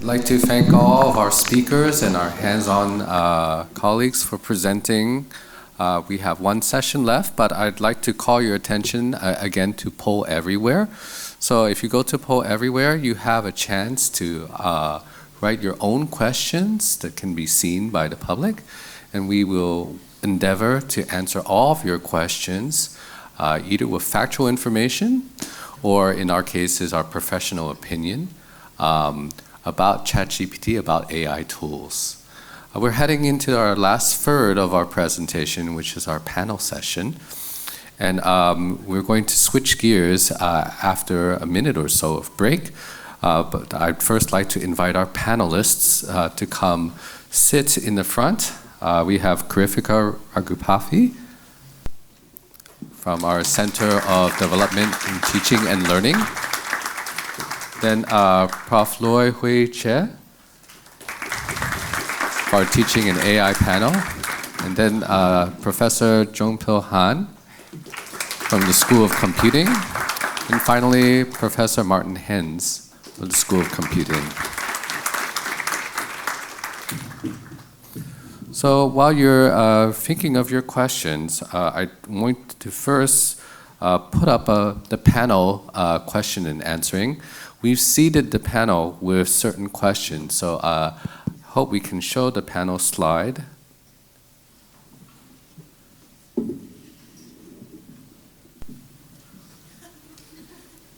like to thank all of our speakers and our hands-on colleagues for presenting. We have one session left, but I'd like to call your attention again to Poll Everywhere. So if you go to Poll Everywhere, you have a chance to write your own questions that can be seen by the public, and we will endeavor to answer all of your questions, either with factual information or, in our cases, our professional opinion about Chat GPT, about AI tools. We're heading into our last third of our presentation, which is our panel session. And we're going to switch gears after a minute or so of break. But I'd first like to invite our panelists to come sit in the front. We have Karifika Raghupathy from our Center of Development in Teaching and Learning. Then Prof. Loy Hui Che for our Teaching and AI panel. And then Professor Jong-Pil Han from the School of Computing. And finally, Professor Martin Hens from the School of Computing. So while you're thinking of your questions, I want to first put up the panel question and answering. We've seeded the panel with certain questions, so hope we can show the panel slide.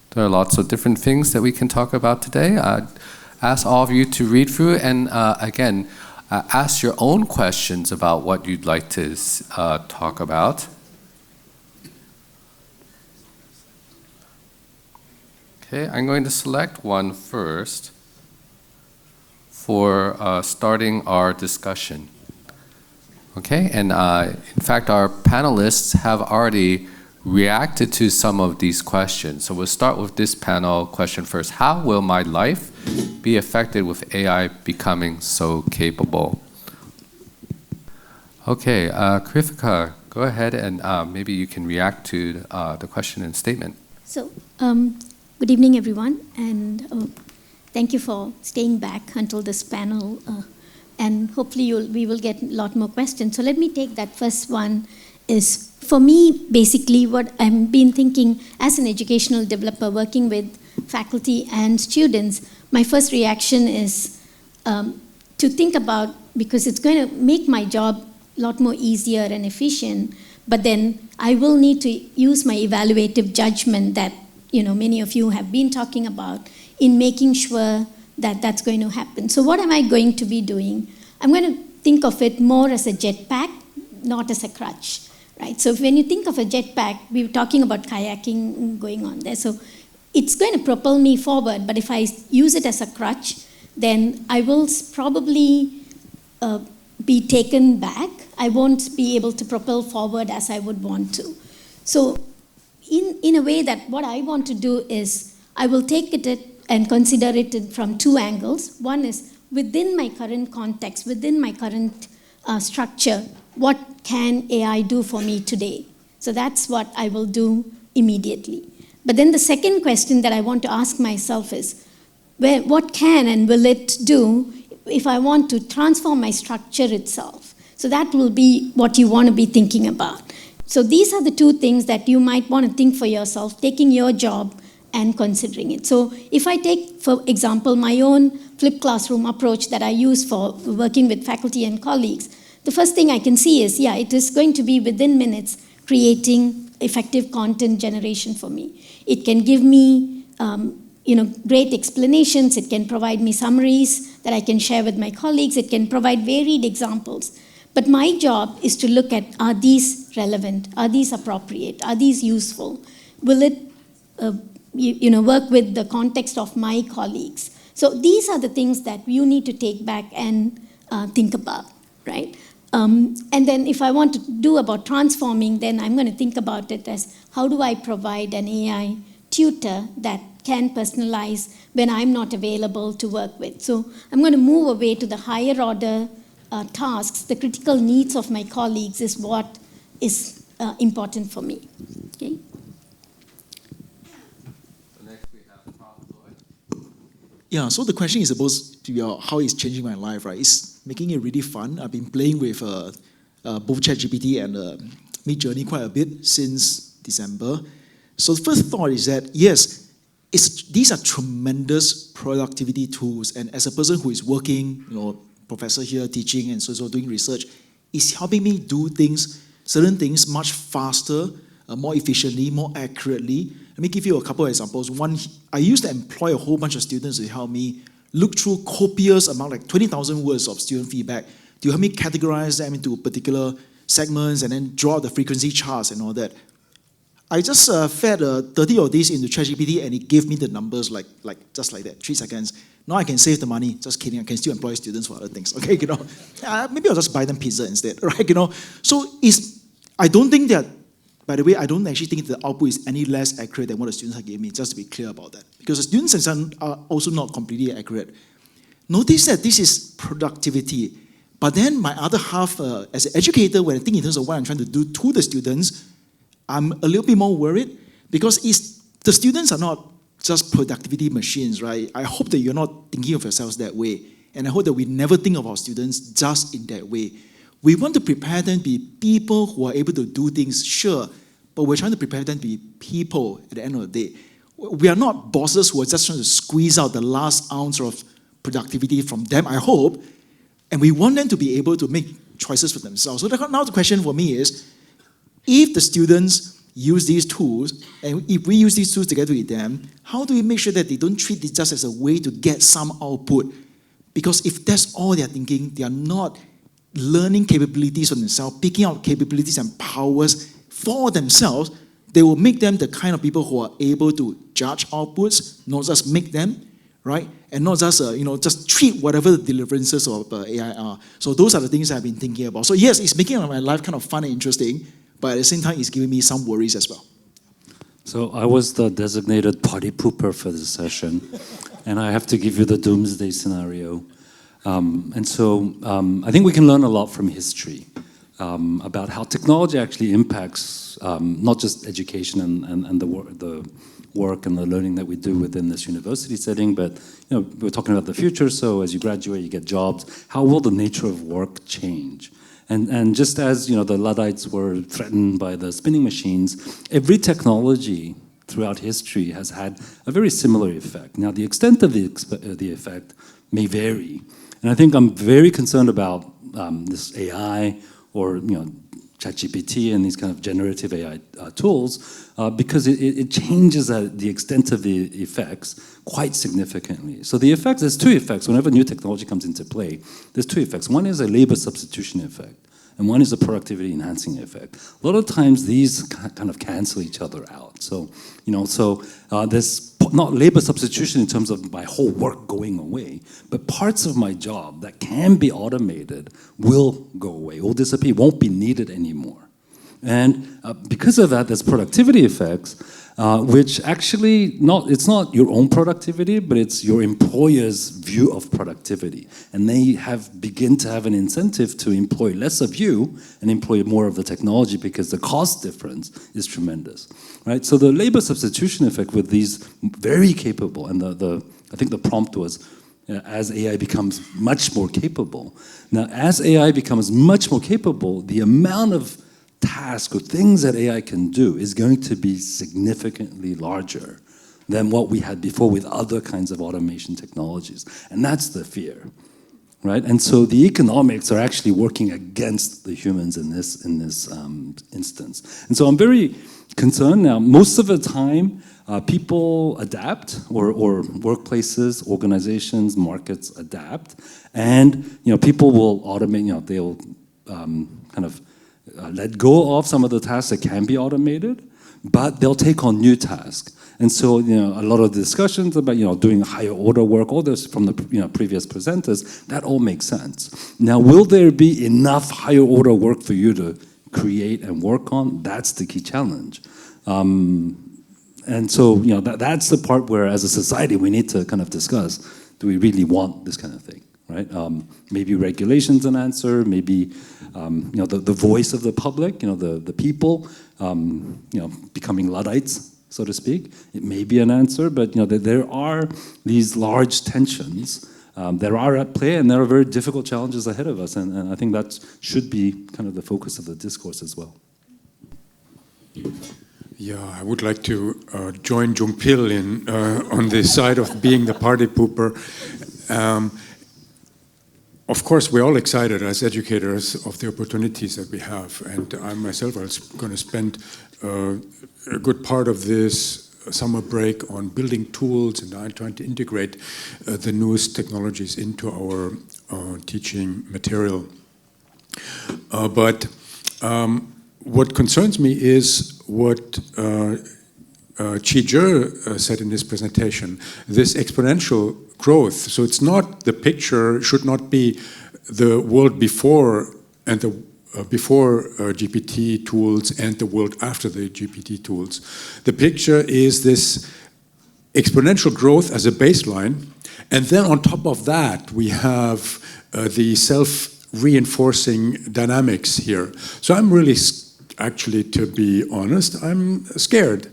There are lots of different things that we can talk about today. I'd ask all of you to read through and again, ask your own questions about what you'd like to talk about. Okay, I'm going to select one first for starting our discussion. Okay, and in fact, our panelists have already reacted to some of these questions. So we'll start with this panel question first. How will my life be affected with AI becoming so capable? Okay, Karifika, go ahead and maybe you can react to the question and statement. So, good evening, everyone, and thank you for staying back until this panel, and hopefully we will get a lot more questions. So let me take that first one. Is for me, basically, what I've been thinking as an educational developer working with faculty and students, my first reaction is to think about, because it's going to make my job a lot more easier and efficient, but then I will need to use my evaluative judgment that many of you have been talking about in making sure that that's going to happen. So what am I going to be doing? I'm going to think of it more as a jetpack, not as a crutch. Right? So when you think of a jetpack, we were talking about kayaking going on there. So it's going to propel me forward, but if I use it as a crutch, then I will probably be taken back. I won't be able to propel forward as I would want to. So in a way that what I want to do is I will take it and consider it from two angles. One is within my current context, within my current structure, what can AI do for me today? So that's what I will do immediately. But then the second question that I want to ask myself is, what can and will it do if I want to transform my structure itself? So that will be what you want to be thinking about. So these are the two things that you might want to think for yourself, taking your job and considering it. So if I take, for example, my own flipped classroom approach that I use for working with faculty and colleagues, the first thing I can see is, it is going to be within minutes creating effective content generation for me. It can give me great explanations. It can provide me summaries that I can share with my colleagues. It can provide varied examples. But my job is to look at, are these relevant? Are these appropriate? Are these useful? Will it work with the context of my colleagues? So these are the things that you need to take back and think about, right? And then if I want to do about transforming, then I'm going to think about it as, how do I provide an AI tutor that can personalize when I'm not available to work with? So I'm going to move away to the higher order tasks. The critical needs of my colleagues is what is important for me. Okay? So next we have Prof. Lloyd. Yeah, so the question is supposed how it's changing my life, right? It's making it really fun. I've been playing with both Chat GPT and Midjourney quite a bit since December. So the first thought is that, yes, these are tremendous productivity tools. And as a person who is working, professor here teaching and so doing research, it's helping me do certain things much faster, more efficiently, more accurately. Let me give you a couple of examples. One, I used to employ a whole bunch of students to help me look through copious amount, like 20,000 words of student feedback, to help me categorize them into particular segments and then draw the frequency charts and all that. I just fed 30 of these into ChatGPT and it gave me the numbers just like that, 3 seconds. Now I can save the money. Just kidding, I can still employ students for other things. Okay, maybe I'll just buy them pizza instead, right? So I don't think that. By the way, I don't actually think the output is any less accurate than what the students have given me, just to be clear about that. Because the students themselves are also not completely accurate. Notice that this is productivity. But then my other half, as an educator, when I think in terms of what I'm trying to do to the students, I'm a little bit more worried because the students are not just productivity machines, right? I hope that you're not thinking of yourselves that way. And I hope that we never think of our students just in that way. We want to prepare them to be people who are able to do things, sure, but we're trying to prepare them to be people at the end of the day. We are not bosses who are just trying to squeeze out the last ounce of productivity from them, I hope, and we want them to be able to make choices for themselves. So now the question for me is, if the students use these tools, and if we use these tools together with them, how do we make sure that they don't treat it just as a way to get some output? Because if that's all they're thinking, they are not learning capabilities for themselves, picking out capabilities and powers for themselves, they will make them the kind of people who are able to judge outputs, not just make them, right? And not just, just treat whatever the deliverances of AI are. So those are the things I've been thinking about. So yes, it's making my life kind of fun and interesting, but at the same time, it's giving me some worries as well. So I was the designated party pooper for this session, and I have to give you the Doomsday Scenario. I think we can learn a lot from history about how technology actually impacts not just education and the work and the learning that we do within this university setting, but we're talking about the future. So as you graduate, you get jobs. How will the nature of work change? And just as the Luddites were threatened by the spinning machines, every technology throughout history has had a very similar effect. Now, the extent of the effect may vary. And I think I'm very concerned about this AI or Chat GPT and these kind of generative AI tools because it changes the extent of the effects quite significantly. So the effects, there's 2 effects. Whenever new technology comes into play, there's 2 effects. One is a labor substitution effect, and one is a productivity enhancing effect. A lot of times these kind of cancel each other out. So, there's not labor substitution in terms of my whole work going away, but parts of my job that can be automated will go away, will disappear, won't be needed anymore. And because of that, there's productivity effects, which actually it's not your own productivity, but it's your employer's view of productivity. And they begin to have an incentive to employ less of you and employ more of the technology because the cost difference is tremendous, right? So the labor substitution effect with these very capable, and I think the prompt was, as AI becomes much more capable. Now, as AI becomes much more capable, the amount of task or things that AI can do is going to be significantly larger than what we had before with other kinds of automation technologies. And that's the fear, right? And so the economics are actually working against the humans in this instance. And so I'm very concerned now. Most of the time, people adapt, or workplaces, organizations, markets adapt, and people will automate. They'll kind of let go of some of the tasks that can be automated, but they'll take on new tasks. And so, a lot of the discussions about, doing higher order work, all this from the previous presenters, that all makes sense. Now, will there be enough higher order work for you to create and work on? That's the key challenge. And so, that's the part where, as a society, we need to kind of discuss, do we really want this kind of thing, right? Maybe regulation's an answer, maybe the voice of the public, the people, becoming Luddites, so to speak. It may be an answer, but there are these large tensions there are at play, and there are very difficult challenges ahead of us, and I think that should be kind of the focus of the discourse as well. Yeah, I would like to join Jung Pil in on the side of being the party pooper. Of course, we're all excited as educators of the opportunities that we have, and I myself was going to spend a good part of this summer break on building tools and trying to integrate the newest technologies into our teaching material. But what concerns me is what Chi Zhe said in his presentation, this exponential growth. So it's not, the picture should not be the world before and the before GPT tools and the world after the GPT tools. The picture is this exponential growth as a baseline, and then on top of that we have the self-reinforcing dynamics here. So I'm really, actually, to be honest, I'm scared.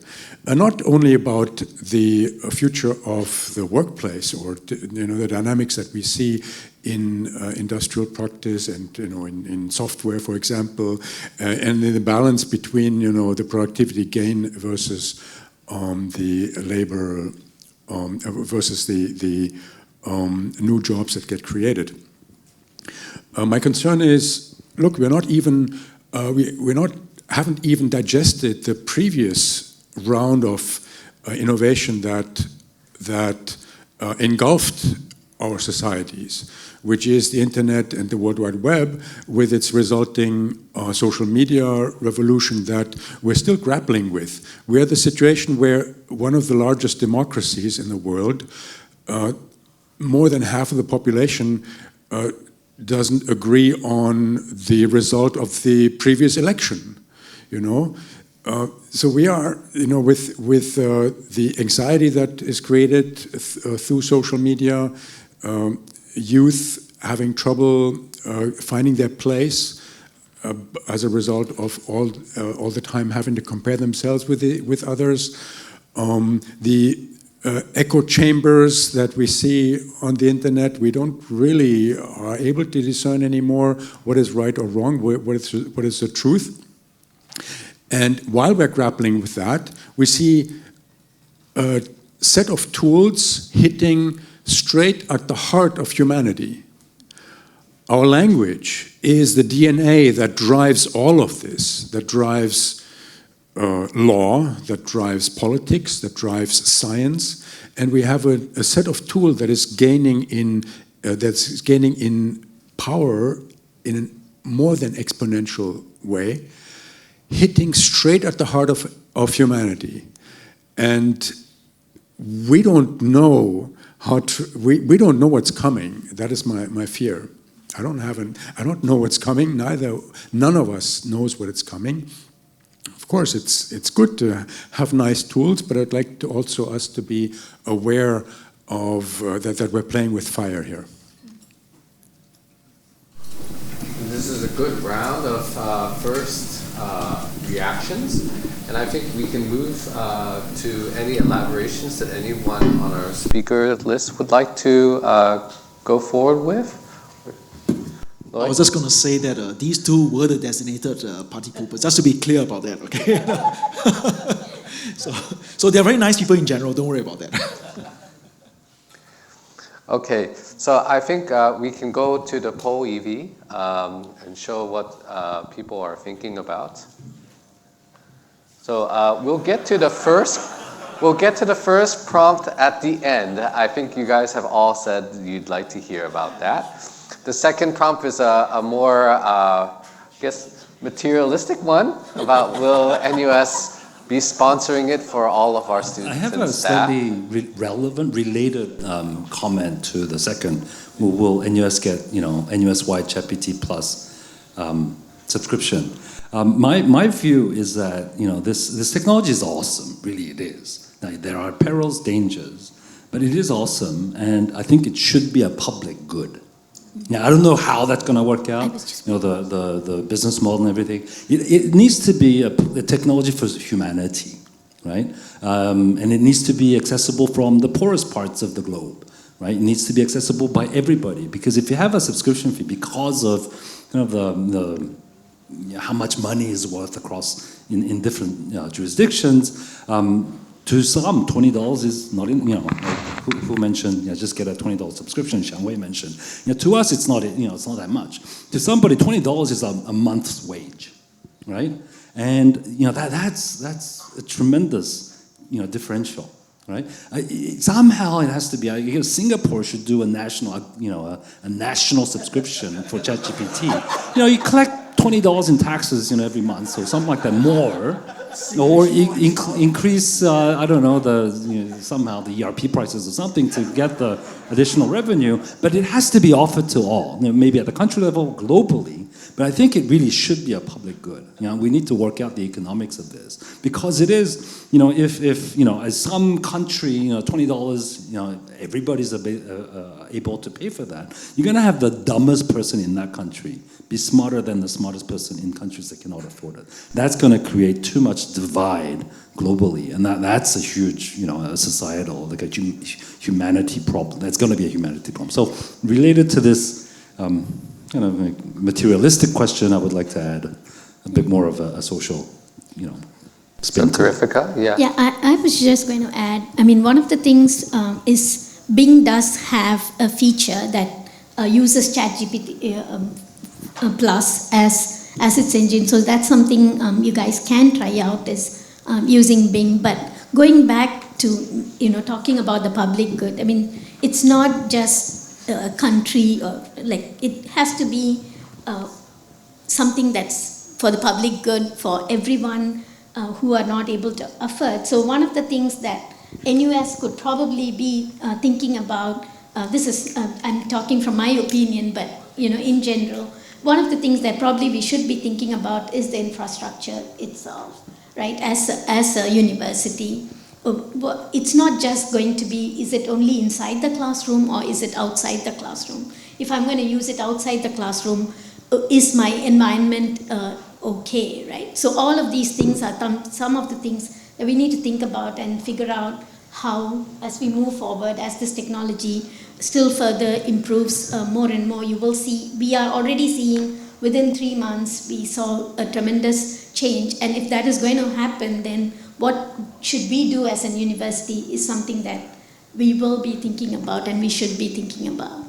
Not only about the future of the workplace or the dynamics that we see in industrial practice and in software, for example, and in the balance between the productivity gain versus the labor versus the new jobs that get created. My concern is, look, we're not even haven't even digested the previous round of innovation that engulfed our societies, which is the internet and the World Wide Web, with its resulting social media revolution that we're still grappling with. We're at the situation where one of the largest democracies in the world, more than half of the population doesn't agree on the result of the previous election, So we are, with the anxiety that is created through social media, youth having trouble finding their place as a result of all the time having to compare themselves with others, the echo chambers that we see on the internet, we don't really are able to discern anymore what is right or wrong, what is the truth. And while we're grappling with that, we see a set of tools hitting straight at the heart of humanity. Our language is the DNA that drives all of this, that drives law, that drives politics, that drives science, and we have a set of tools that is gaining in power in a more than exponential way, hitting straight at the heart of humanity. And we don't know we don't know what's coming. That is my fear. I don't know what's coming. None of us knows what is coming. Of course, it's good to have nice tools, but I'd like to also us to be aware of that we're playing with fire here. This is a good round of first reactions, and I think we can move to any elaborations that anyone on our speaker list would like to go forward with. I was just going to say that these two were the designated party poopers, just to be clear about that, okay? So they're very nice people in general, don't worry about that. Okay, so I think we can go to the poll EV and show what people are thinking about. So we'll get to the first prompt at the end. I think you guys have all said you'd like to hear about that. The second prompt is a more, materialistic one about will NUS be sponsoring it for all of our students. I have and a staff. slightly related comment to the second. Will NUS get, NUS-wide Chat GPT Plus subscription? My view is that, this technology is awesome. Really, it is. Now, there are perils, dangers, but it is awesome, and I think it should be a public good. Now, I don't know how that's going to work out, the business model and everything. It needs to be a technology for humanity, right? And it needs to be accessible from the poorest parts of the globe. right? It needs to be accessible by everybody, because if you have a subscription fee because of kind of the how much money is worth across in different jurisdictions, to some, $20 is not in, who mentioned, just get a $20 subscription, Xiang Wei mentioned. To us, it's not, it's not that much. To somebody, $20 is a month's wage, right? And, that's a tremendous, differential, right? Somehow it has to be, Singapore should do a national, a national subscription for Chat GPT. You collect $20 in taxes, every month, so something like that, more. Or increase, I don't know, somehow the ERP prices or something to get the additional revenue, but it has to be offered to all, maybe at the country level, globally, but I think it really should be a public good. We need to work out the economics of this, because it is, if as some country, $20, everybody's able to pay for that, you're going to have the dumbest person in that country be smarter than the smartest person in countries that cannot afford it. That's going to create too much divide globally, and that's a huge, a societal, like a humanity problem. That's going to be a humanity problem. So related to this kind of materialistic question, I would like to add a bit more of a social, spin. Terrifica, yeah. Yeah, I was just going to add, one of the things is Bing does have a feature that uses Chat GPT Plus as its engine. So that's something you guys can try out, is using Bing. But going back to talking about the public good, it's not just a country, or it has to be something that's for the public good, for everyone who are not able to afford. So one of the things that NUS could probably be thinking about, this is I'm talking from my opinion, but in general, one of the things that probably we should be thinking about is the infrastructure itself, right? As a university, it's not just going to be, is it only inside the classroom or is it outside the classroom? If I'm going to use it outside the classroom, is my environment okay, right? So all of these things are some of the things that we need to think about and figure out how, as we move forward, as this technology still further improves more and more, you will see, we are already seeing within 3 months, we saw a tremendous change. And if that is going to happen, then what should we do as an university is something that we will be thinking about and we should be thinking about.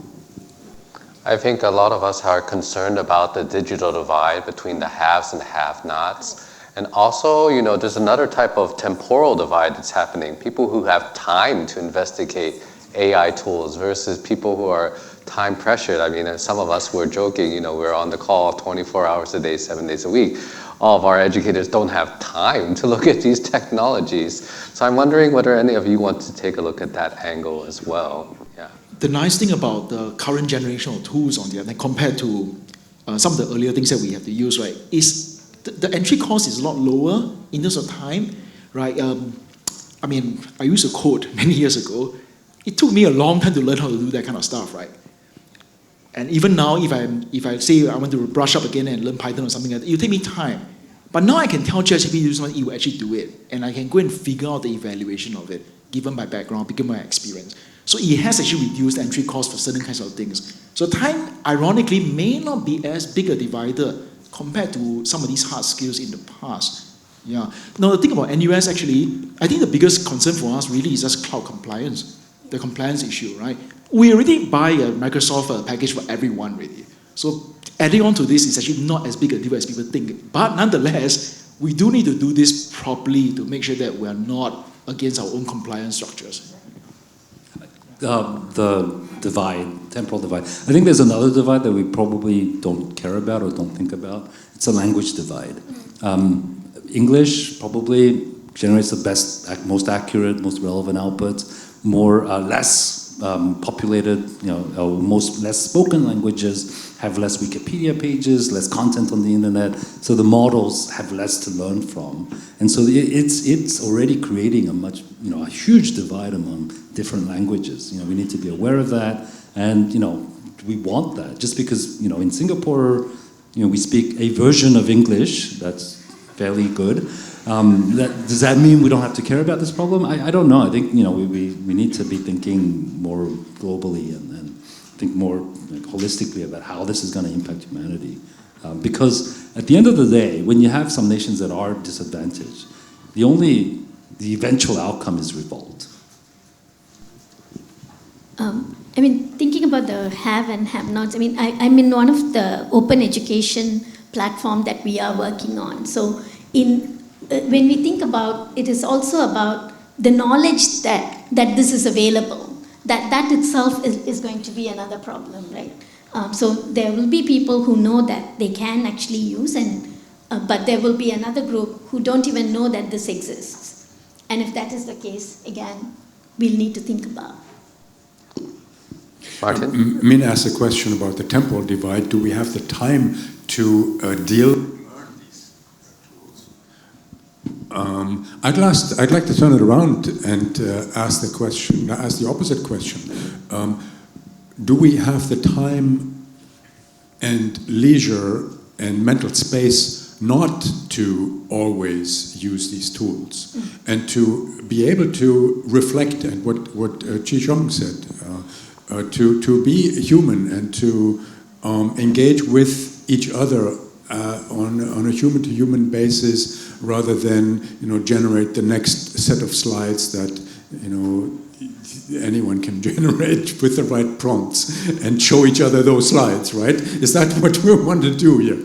I think a lot of us are concerned about the digital divide between the haves and have-nots. And also, there's another type of temporal divide that's happening. People who have time to investigate AI tools versus people who are time pressured. Some of us were joking, we're on the call 24 hours a day, 7 days a week. All of our educators don't have time to look at these technologies. So I'm wondering whether any of you want to take a look at that angle as well. Yeah. The nice thing about the current generation of tools on the other hand, compared to some of the earlier things that we have to use, right, is the entry cost is a lot lower in terms of time, right? I used to code many years ago. It took me a long time to learn how to do that kind of stuff, right? And even now, if I say I want to brush up again and learn Python or something like that, it will take me time. But now I can tell ChatGPT to do something, it will actually do it. And I can go and figure out the evaluation of it, given my background, given my experience. So it has actually reduced entry costs for certain kinds of things. So time, ironically, may not be as big a divider compared to some of these hard skills in the past. Yeah. Now, the thing about NUS, actually, I think the biggest concern for us really is just cloud compliance, the compliance issue, right? We already buy a Microsoft package for everyone, really. So adding on to this is actually not as big a deal as people think. But nonetheless, we do need to do this properly to make sure that we are not against our own compliance structures. The divide, temporal divide. I think there's another divide that we probably don't care about or don't think about. It's a language divide. English probably generates the best, most accurate, most relevant outputs. Less populated, less spoken languages have less Wikipedia pages, less content on the internet. So the models have less to learn from, and so it's already creating a huge divide among different languages. We need to be aware of that, and we want that. Just because in Singapore, we speak a version of English that's fairly good, Does that mean we don't have to care about this problem? I don't know. I think we need to be thinking more globally and think more holistically about how this is going to impact humanity. Because at the end of the day, when you have some nations that are disadvantaged, the eventual outcome is revolt. Thinking about the have and have-nots, I'm in one of the open education platform that we are working on. So when we think about, it is also about the knowledge that this is available. That itself is going to be another problem, right? So there will be people who know that they can actually use, but there will be another group who don't even know that this exists. And if that is the case, again, we'll need to think about. Martin? Min asked a question about the temporal divide. Do we have the time to deal with these tools? I'd like to turn it around and ask the opposite question. Do we have the time and leisure and mental space not to always use these tools and to be able to reflect and what Chi Zhong said, to be human and to engage with each other on a human-to-human basis, rather than generate the next set of slides that anyone can generate with the right prompts and show each other those slides, right? Is that what we want to do here?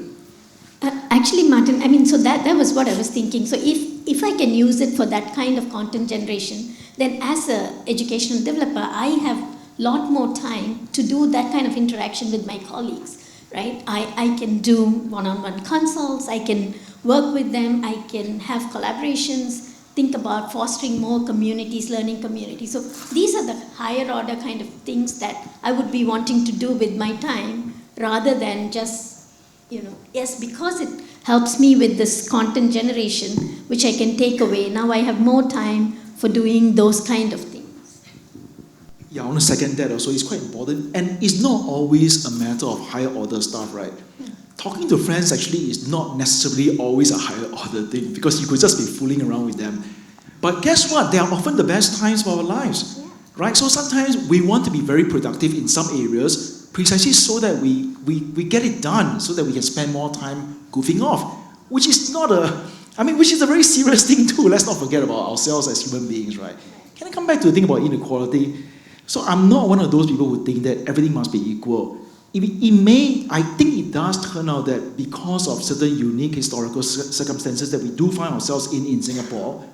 Actually, Martin, so that was what I was thinking. So if I can use it for that kind of content generation, then as an educational developer, I have a lot more time to do that kind of interaction with my colleagues, right? I can do one-on-one consults, I can work with them, I can have collaborations, think about fostering more communities, learning communities. So these are the higher order kind of things that I would be wanting to do with my time, rather than just, yes, because it helps me with this content generation, which I can take away. Now I have more time for doing those kind of things. Yeah, I want to second that also. It's quite important. And it's not always a matter of higher order stuff, right? Talking to friends actually is not necessarily always a higher order thing, because you could just be fooling around with them. But guess what? They are often the best times for our lives, right? So sometimes we want to be very productive in some areas, precisely so that we get it done, so that we can spend more time goofing off, which is which is a very serious thing too. Let's not forget about ourselves as human beings, right? Can I come back to the thing about inequality? So I'm not one of those people who think that everything must be equal. I think it does turn out that because of certain unique historical circumstances that we do find ourselves in Singapore,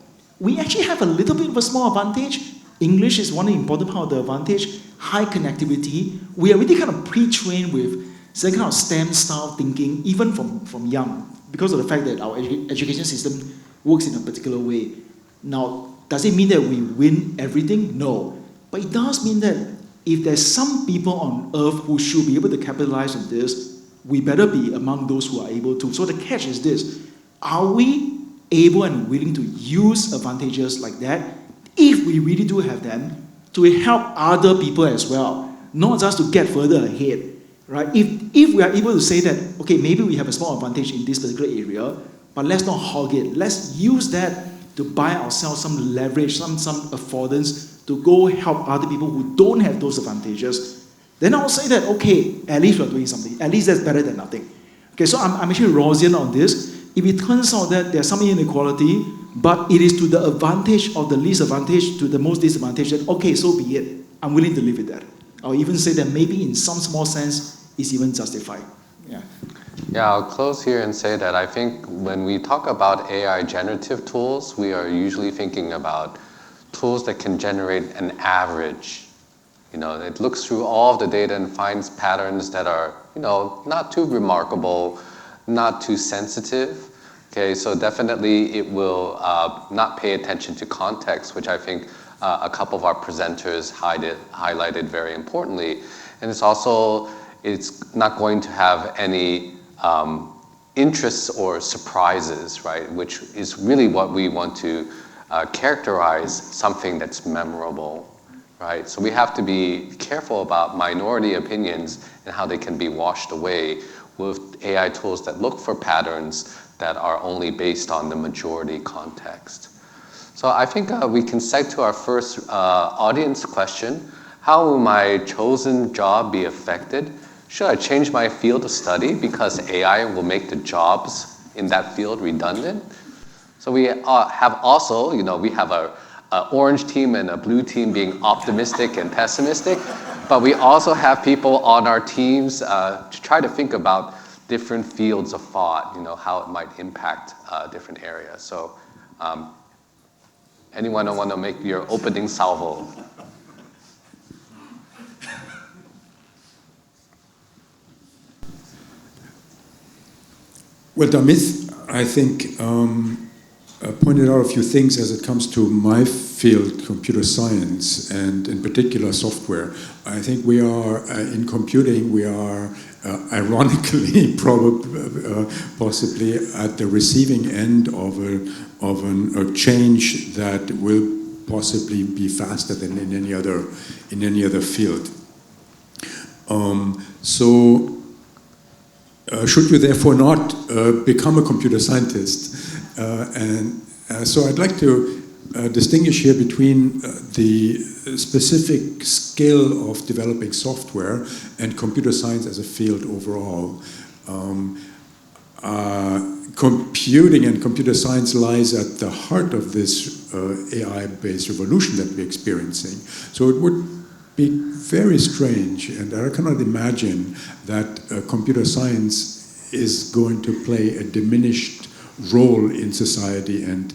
we actually have a little bit of a small advantage. English is one important part of the advantage. High connectivity. We are really kind of pre-trained with some kind of STEM style thinking, even from young, because of the fact that our education system works in a particular way. Now, does it mean that we win everything? No. But it does mean that if there's some people on earth who should be able to capitalize on this, we better be among those who are able to. So the catch is this: are we able and willing to use advantages like that, if we really do have them, to help other people as well, not just to get further ahead, right? If we are able to say that, okay, maybe we have a small advantage in this particular area, but let's not hog it. Let's use that to buy ourselves some leverage, some affordance, to go help other people who don't have those advantages. Then I'll say that, okay, at least we're doing something. At least that's better than nothing. Okay, so I'm actually Rawlsian on this. If it turns out that there's some inequality, but it is to the advantage of the least advantage to the most disadvantaged, then okay, so be it. I'm willing to live with that. I'll even say that maybe in some small sense, it's even justified. Yeah. Yeah, I'll close here and say that I think when we talk about AI generative tools, we are usually thinking about tools that can generate an average. It looks through all of the data and finds patterns that are, not too remarkable, not too sensitive. Okay, so definitely it will not pay attention to context, which I think a couple of our presenters highlighted very importantly. And it's not going to have any interests or surprises, right? Which is really what we want to characterize something that's memorable, right? So we have to be careful about minority opinions and how they can be washed away with AI tools that look for patterns, that are only based on the majority context. So I think we can segue to our first audience question. How will my chosen job be affected? Should I change my field of study because AI will make the jobs in that field redundant? So we have also, we have a orange team and a blue team being optimistic and pessimistic, but we also have people on our teams to try to think about different fields of thought, how it might impact different areas. So anyone want to make your opening salvo? Well, Damit, I think, pointed out a few things as it comes to my field, computer science, and in particular software. I think we are, in computing, we are ironically, possibly at the receiving end of a change that will possibly be faster than in any other field. Should you therefore not become a computer scientist? So I'd like to distinguish here between the specific skill of developing software and computer science as a field overall. Computing and computer science lies at the heart of this AI-based revolution that we're experiencing. So it would be very strange, and I cannot imagine that computer science is going to play a diminished role in society and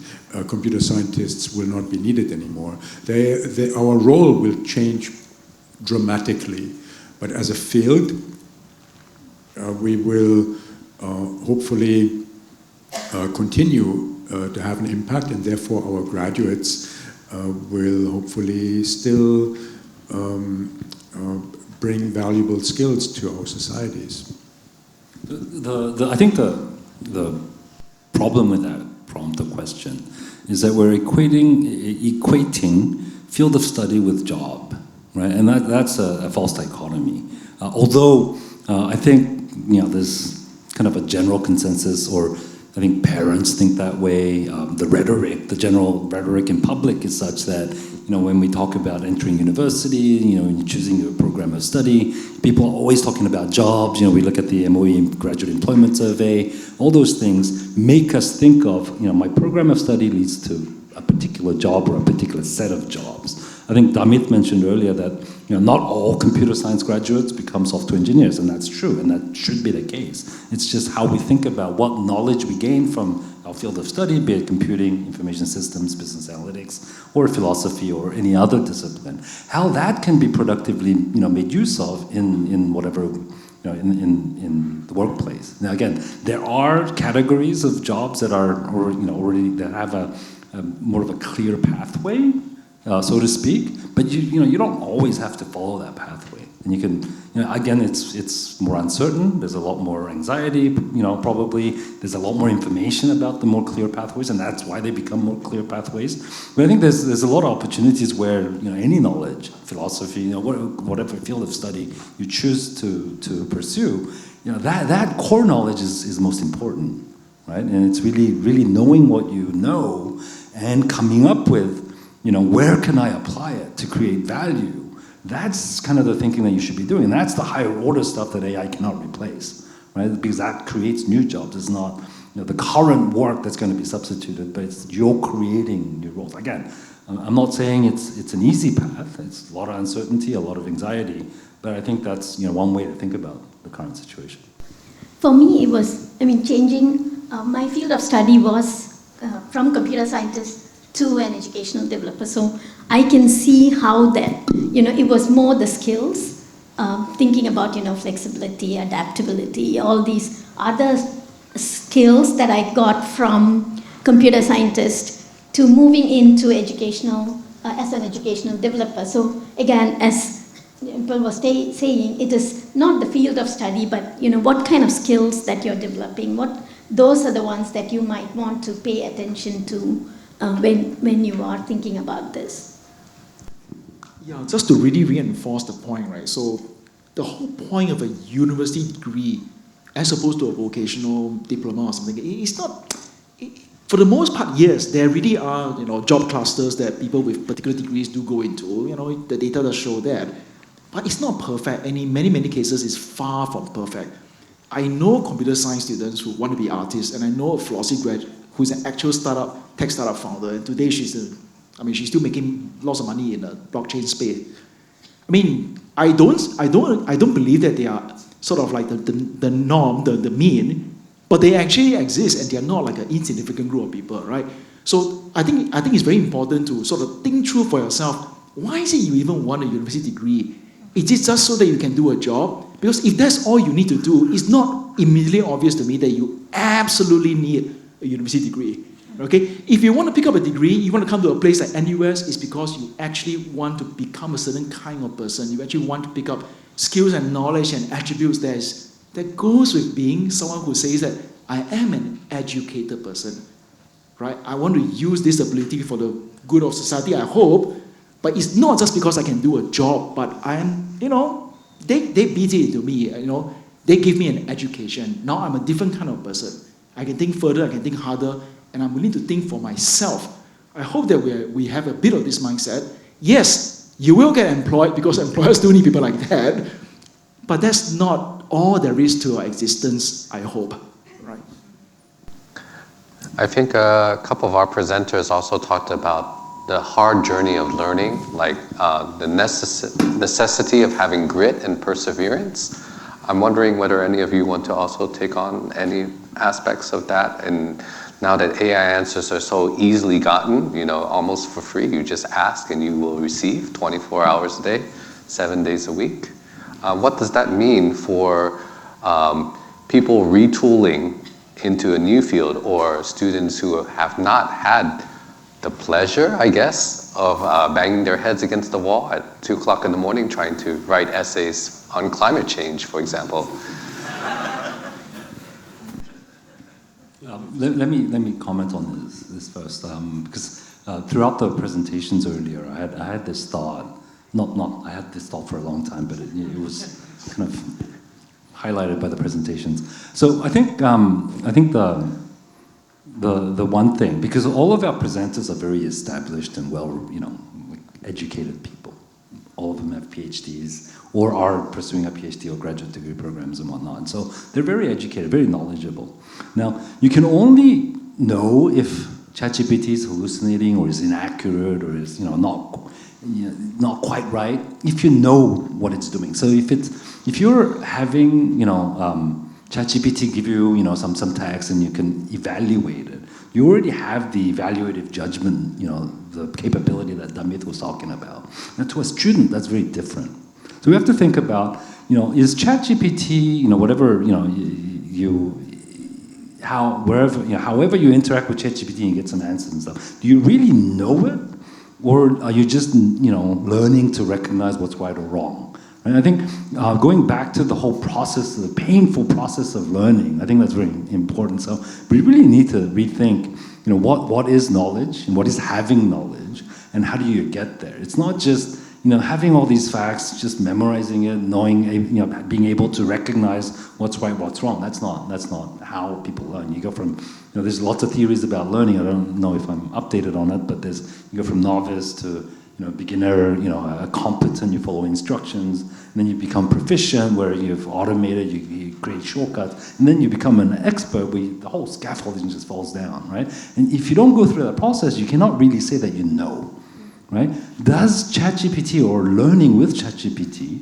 computer scientists will not be needed anymore. Our role will change dramatically, but as a field, we will hopefully continue to have an impact, and therefore our graduates will hopefully still bring valuable skills to our societies. I think the problem with that prompt, the question, is that we're equating field of study with job, right? And that's a false dichotomy. Although I think there's kind of a general consensus, or I think parents think that way. The general rhetoric in public is such that when we talk about entering university, choosing your program of study, people are always talking about jobs. We look at the MOE Graduate Employment Survey. All those things make us think of, my program of study leads to a particular job or a particular set of jobs. I think Damit mentioned earlier that not all computer science graduates become software engineers, and that's true, and that should be the case. It's just how we think about what knowledge we gain from our field of study, be it computing, information systems, business analytics, or philosophy, or any other discipline. How that can be productively made use of in whatever, in the workplace. Now again, there are categories of jobs that are already that have a more of a clear pathway, so to speak, but you don't always have to follow that pathway. And you can, again, it's more uncertain. There's a lot more anxiety, probably. There's a lot more information about the more clear pathways, and that's why they become more clear pathways. But I think there's a lot of opportunities where, any knowledge, philosophy, whatever field of study you choose to pursue, that core knowledge is most important, right? And it's really knowing what you know and coming up with, where can I apply it to create value? That's kind of the thinking that you should be doing. And that's the higher order stuff that AI cannot replace, right? Because that creates new jobs. It's not the current work that's going to be substituted, but it's you're creating new roles. Again, I'm not saying it's an easy path. It's a lot of uncertainty, a lot of anxiety, but I think that's one way to think about the current situation. For me, it was, changing, my field of study was from computer scientist to an educational developer. So I can see how that, it was more the skills, thinking about, flexibility, adaptability, all these other skills that I got from computer scientist to moving into educational, as an educational developer. So again, as Paul was saying, it is not the field of study, but what kind of skills that you're developing, those are the ones that you might want to pay attention to when you are thinking about this. Yeah, just to really reinforce the point, right? So the whole point of a university degree as opposed to a vocational diploma or something. It's not. For the most part, yes, there really are job clusters that people with particular degrees do go into. The data does show that, but it's not perfect, and in many cases, it's far from perfect. I know computer science students who want to be artists, and I know a philosophy graduate who's an actual tech startup founder, and today she's still making lots of money in the blockchain space. I mean, I don't believe that they are sort of like the norm, the mean. But they actually exist, and they are not like an insignificant group of people, right? So I think it's very important to sort of think through for yourself, why is it you even want a university degree? Is it just so that you can do a job? Because if that's all you need to do, it's not immediately obvious to me that you absolutely need a university degree, okay? If you want to pick up a degree, you want to come to a place like NUS, it's because you actually want to become a certain kind of person. You actually want to pick up skills and knowledge and attributes that goes with being someone who says that I am an educated person, right? I want to use this ability for the good of society, I hope, but it's not just because I can do a job, but I am, they beat it into me, they give me an education. Now I'm a different kind of person. I can think further, I can think harder, and I'm willing to think for myself. I hope that we have a bit of this mindset. Yes, you will get employed because employers do need people like that, but that's not all there is to our existence, I hope, right? I think a couple of our presenters also talked about the hard journey of learning, like the necessity of having grit and perseverance. I'm wondering whether any of you want to also take on any aspects of that. And now that AI answers are so easily gotten, almost for free, you just ask and you will receive 24 hours a day, 7 days a week. What does that mean for people retooling into a new field, or students who have not had the pleasure, I guess, of banging their heads against the wall at 2 o'clock in the morning trying to write essays on climate change, for example? Let me comment on this first, because throughout the presentations earlier, I had this thought. I had this thought for a long time, but it was kind of highlighted by the presentations. So I think the one thing, because all of our presenters are very established and well, educated people. All of them have PhDs or are pursuing a PhD or graduate degree programs and whatnot. And so they're very educated, very knowledgeable. Now, you can only know if Chat GPT is hallucinating or is inaccurate or is not quite right if you know what it's doing. So if you're having Chat GPT give you some text and you can evaluate it, you already have the evaluative judgment, the capability that Damit was talking about. Now, to a student, that's very different. So we have to think about, is Chat GPT, however you interact with Chat GPT and get some answers and stuff, do you really know it? Or are you just, learning to recognize what's right or wrong? And I think going back to the whole process, the painful process of learning, I think that's very important. So we really need to rethink, what is knowledge and what is having knowledge and how do you get there? It's not just, having all these facts, just memorizing it, knowing, being able to recognize what's right, what's wrong. That's not how people learn. You go from, there's lots of theories about learning. I don't know if I'm updated on it, but you go from novice to, beginner, a competent, you follow instructions, and then you become proficient where you've automated, you create shortcuts, and then you become an expert where the whole scaffolding just falls down, right? And if you don't go through that process, you cannot really say that you know. Right? Does ChatGPT or learning with ChatGPT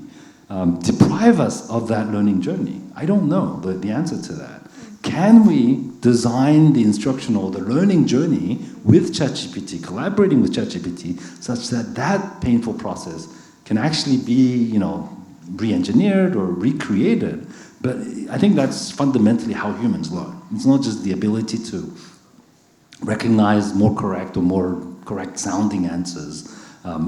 deprive us of that learning journey? I don't know the answer to that. Can we design the instructional, the learning journey with ChatGPT, collaborating with ChatGPT, such that that painful process can actually be, re-engineered or recreated? But I think that's fundamentally how humans learn. It's not just the ability to recognize more correct or more correct sounding answers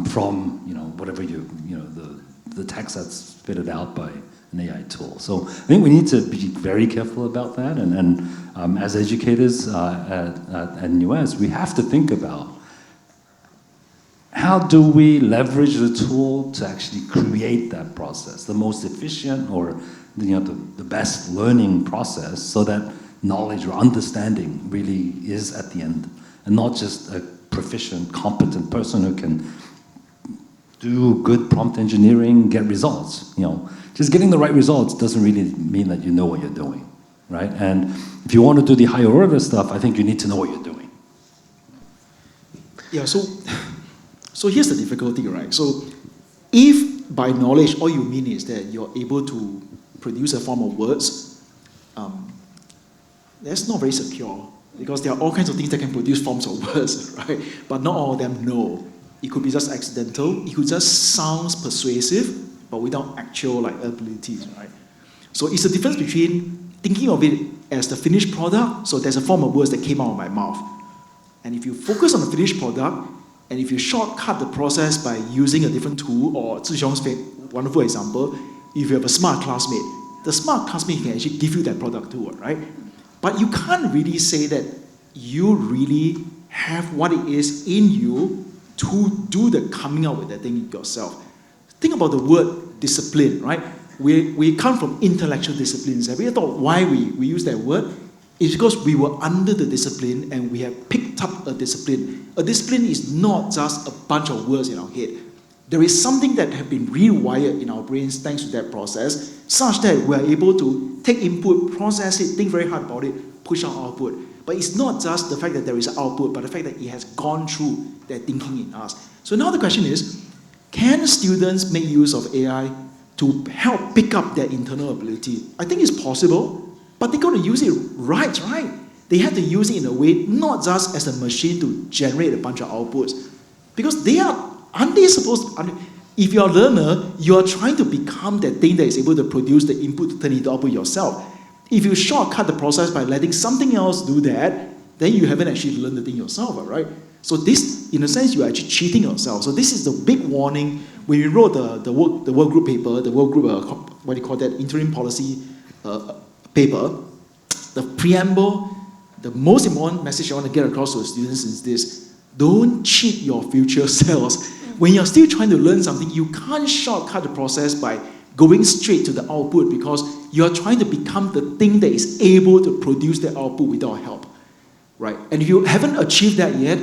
from whatever the text that's spitted out by an AI tool. So I think we need to be very careful about that. And as educators at NUS, we have to think about how do we leverage the tool to actually create that process, the most efficient or the best learning process, so that knowledge or understanding really is at the end, and not just a proficient, competent person who can do good prompt engineering, get results. Just getting the right results doesn't really mean that you know what you're doing, right? And if you want to do the higher order stuff, I think you need to know what you're doing. Yeah, so here's the difficulty, right? So if by knowledge all you mean is that you're able to produce a form of words, that's not very secure, because there are all kinds of things that can produce forms of words, right? But not all of them know. It could be just accidental. It could just sound persuasive, but without actual abilities, right? So it's the difference between thinking of it as the finished product. So there's a form of words that came out of my mouth. And if you focus on the finished product, and if you shortcut the process by using a different tool, or Zhi Xiong's wonderful example, if you have a smart classmate, the smart classmate can actually give you that product too, right? But you can't really say that you really have what it is in you to do the coming out with that thing yourself. Think about the word discipline, right? We come from intellectual disciplines. Have you ever thought why we use that word? It's because we were under the discipline and we have picked up a discipline. A discipline is not just a bunch of words in our head. There is something that has been rewired in our brains thanks to that process, such that we're able to take input, process it, think very hard about it, push out output. But it's not just the fact that there is an output, but the fact that it has gone through that thinking in us. So now the question is, can students make use of AI to help pick up their internal ability? I think it's possible, but they've got to use it right? They have to use it in a way, not just as a machine to generate a bunch of outputs. Because aren't they supposed to, if you're a learner, you're trying to become that thing that is able to produce the input to turn into output yourself. If you shortcut the process by letting something else do that, then you haven't actually learned the thing yourself, right? So this, in a sense, you're actually cheating yourself. So this is the big warning. When we wrote the work group paper, the work group, what do you call that, interim policy paper, the preamble, the most important message I want to get across to the students is this: don't cheat your future selves. When you're still trying to learn something, you can't shortcut the process by going straight to the output, because you're trying to become the thing that is able to produce the output without help, right? And if you haven't achieved that yet,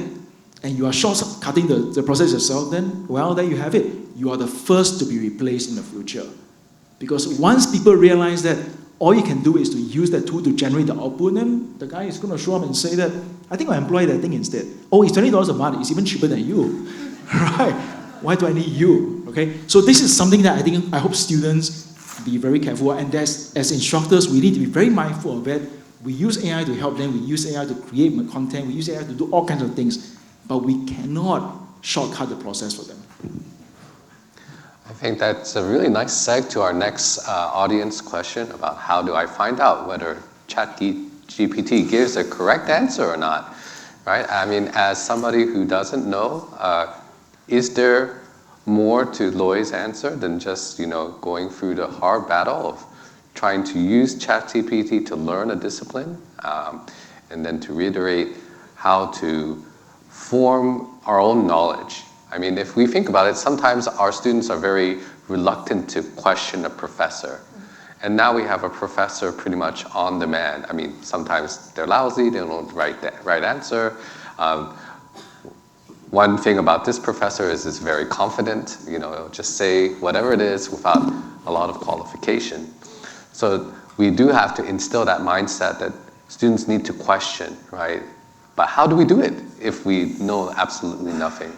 and you are shortcutting the process yourself, then, well, there you have it. You are the first to be replaced in the future. Because once people realize that all you can do is to use that tool to generate the output, then the guy is going to show up and say that, I think I'll employ that thing instead. Oh, it's $20 a month. It's even cheaper than you, right? Why do I need you? Okay. So this is something that I hope students be very careful. And as instructors, we need to be very mindful of it. We use AI to help them. We use AI to create content. We use AI to do all kinds of things. But we cannot shortcut the process for them. I think that's a really nice segue to our next audience question about how do I find out whether Chat GPT gives a correct answer or not, right? I mean, as somebody who doesn't know, is there more to Loy's answer than just, going through the hard battle of trying to use Chat GPT to learn a discipline, and then to reiterate how to form our own knowledge? I mean, if we think about it, sometimes our students are very reluctant to question a professor. And now we have a professor pretty much on demand. I mean, sometimes they're lousy, they don't write the right answer. One thing about this professor is it's very confident, it'll just say whatever it is without a lot of qualification. So we do have to instill that mindset that students need to question, right? But how do we do it if we know absolutely nothing?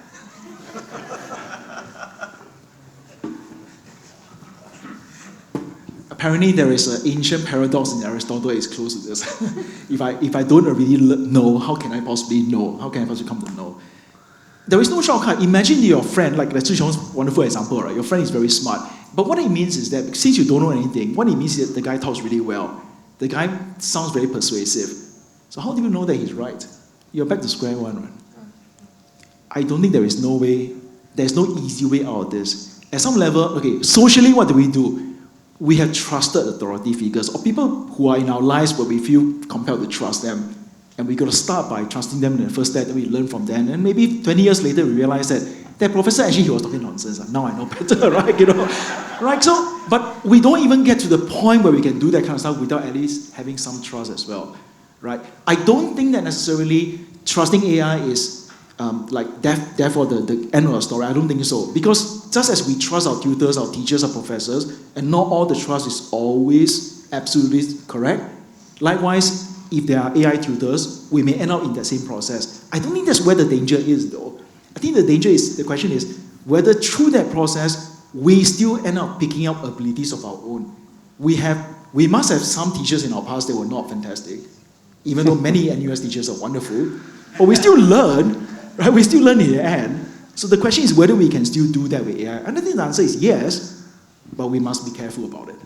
Apparently, there is an ancient paradox in Aristotle that is close to this. If I don't really know, how can I possibly know? How can I possibly come to know? There is no shortcut. Imagine your friend, like Zhi Xiong's wonderful example, right? Your friend is very smart. But what it means is that since you don't know anything, what it means is that the guy talks really well. The guy sounds very persuasive. So how do you know that he's right? You're back to square one, right? I don't think there's no easy way out of this. At some level, okay, socially, what do? We have trusted authority figures, or people who are in our lives where we feel compelled to trust them. And we got to start by trusting them in the first step, and we learn from them. And maybe 20 years later, we realize that that professor actually he was talking nonsense. Now I know better, right? Right? So, but we don't even get to the point where we can do that kind of stuff without at least having some trust as well, right? I don't think that necessarily trusting AI is therefore the end of the story. I don't think so, because just as we trust our tutors, our teachers, our professors, and not all the trust is always absolutely correct. Likewise, if there are AI tutors, we may end up in that same process. I don't think that's where the danger is, though. I think the question is whether through that process, we still end up picking up abilities of our own. We must have some teachers in our past that were not fantastic, even though many NUS teachers are wonderful, but we still learn, right? We still learn in the end. So the question is whether we can still do that with AI. And I think the answer is yes, but we must be careful about it.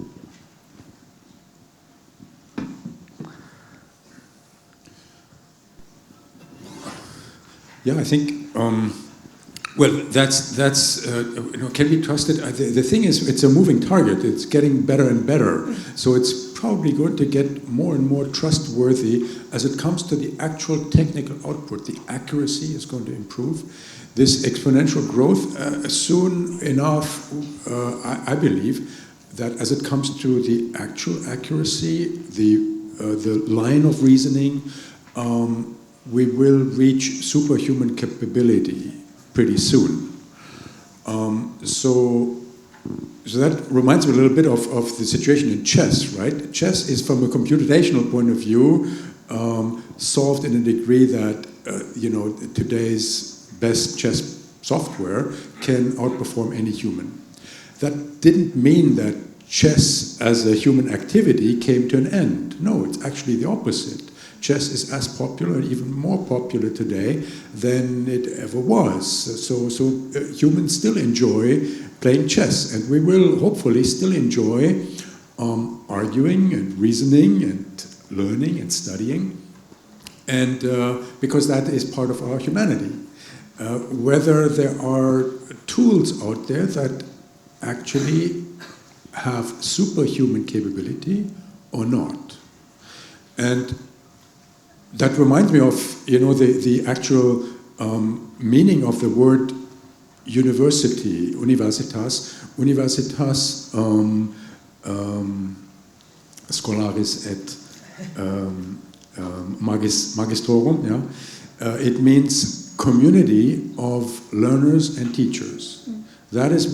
Yeah, I think, well, that's can be trusted. The thing is, it's a moving target. It's getting better and better. So it's probably going to get more and more trustworthy as it comes to the actual technical output. The accuracy is going to improve. This exponential growth, soon enough, I believe, that as it comes to the actual accuracy, the line of reasoning, we will reach superhuman capability pretty soon. So that reminds me a little bit of the situation in chess, right? Chess is, from a computational point of view, solved in a degree that today's best chess software can outperform any human. That didn't mean that chess as a human activity came to an end. No, it's actually the opposite. Chess is as popular, even more popular today than it ever was. So humans still enjoy playing chess, and we will hopefully still enjoy arguing and reasoning and learning and studying, and because that is part of our humanity. Whether there are tools out there that actually have superhuman capability or not. And that reminds me of, the actual meaning of the word university, universitas scholaris et magistrorum. Yeah? It means community of learners and teachers. That is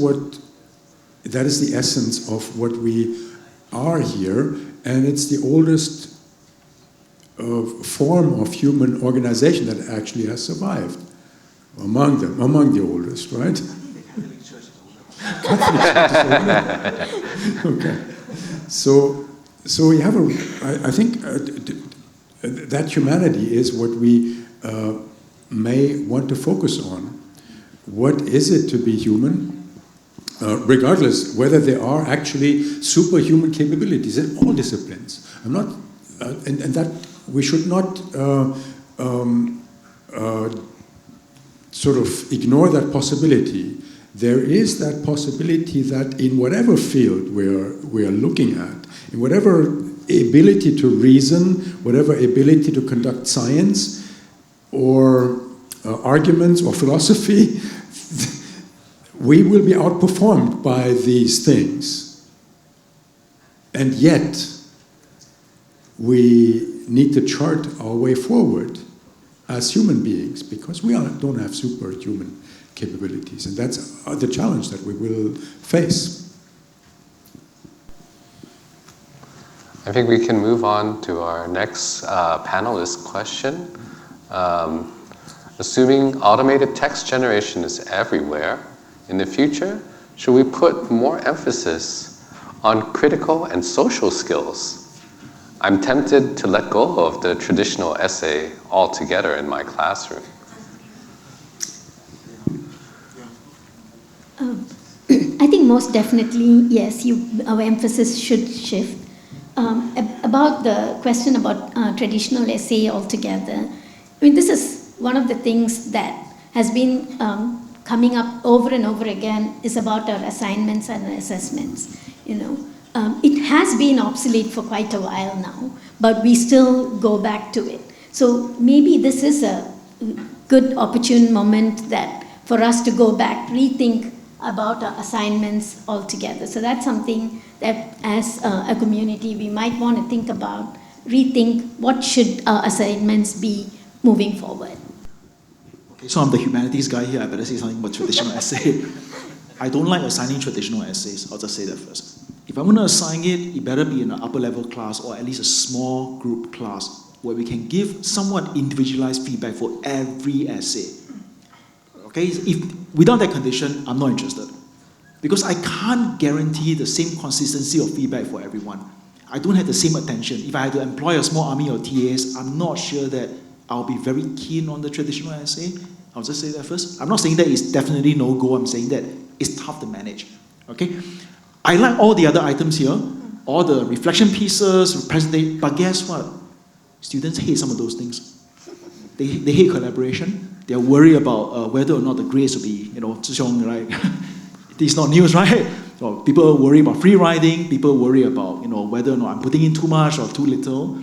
the essence of what we are here, and it's the oldest form of human organization that actually has survived among the oldest, right? Catholic Church is older. Okay, so we have I think that humanity is what we may want to focus on. What is it to be human? Regardless whether there are actually superhuman capabilities in all disciplines. I'm not, and that we should not sort of ignore that possibility. There is that possibility that in whatever field we are looking at, in whatever ability to reason, whatever ability to conduct science or arguments or philosophy, we will be outperformed by these things. And yet, we need to chart our way forward as human beings, because we don't have superhuman capabilities, and that's the challenge that we will face. I think we can move on to our next panelist question. Assuming automated text generation is everywhere, in the future, should we put more emphasis on critical and social skills? I'm tempted to let go of the traditional essay altogether in my classroom. I think most definitely, yes, our emphasis should shift. About the question about traditional essay altogether, I mean, this is one of the things that has been coming up over and over again, is about our assignments and our assessments, It has been obsolete for quite a while now, but we still go back to it. So maybe this is a good opportune moment that for us to go back, rethink about our assignments altogether. So that's something that as a community we might want to think about, rethink what should our assignments be moving forward. Okay, so I'm the humanities guy here, I better say something about traditional essay. I don't like assigning traditional essays, I'll just say that first. If I'm going to assign it better be in an upper level class or at least a small group class where we can give somewhat individualized feedback for every essay. Okay, without that condition, I'm not interested. Because I can't guarantee the same consistency of feedback for everyone. I don't have the same attention. If I had to employ a small army of TAs, I'm not sure that I'll be very keen on the traditional essay. I'll just say that first. I'm not saying that it's definitely no go, I'm saying that it's tough to manage. Okay? I like all the other items here, all the reflection pieces, presentation, but guess what? Students hate some of those things. They hate collaboration. They're worried about whether or not the grades will be, zhixiong, right? It's not news, right? Or people worry about free riding. People worry about, whether or not I'm putting in too much or too little.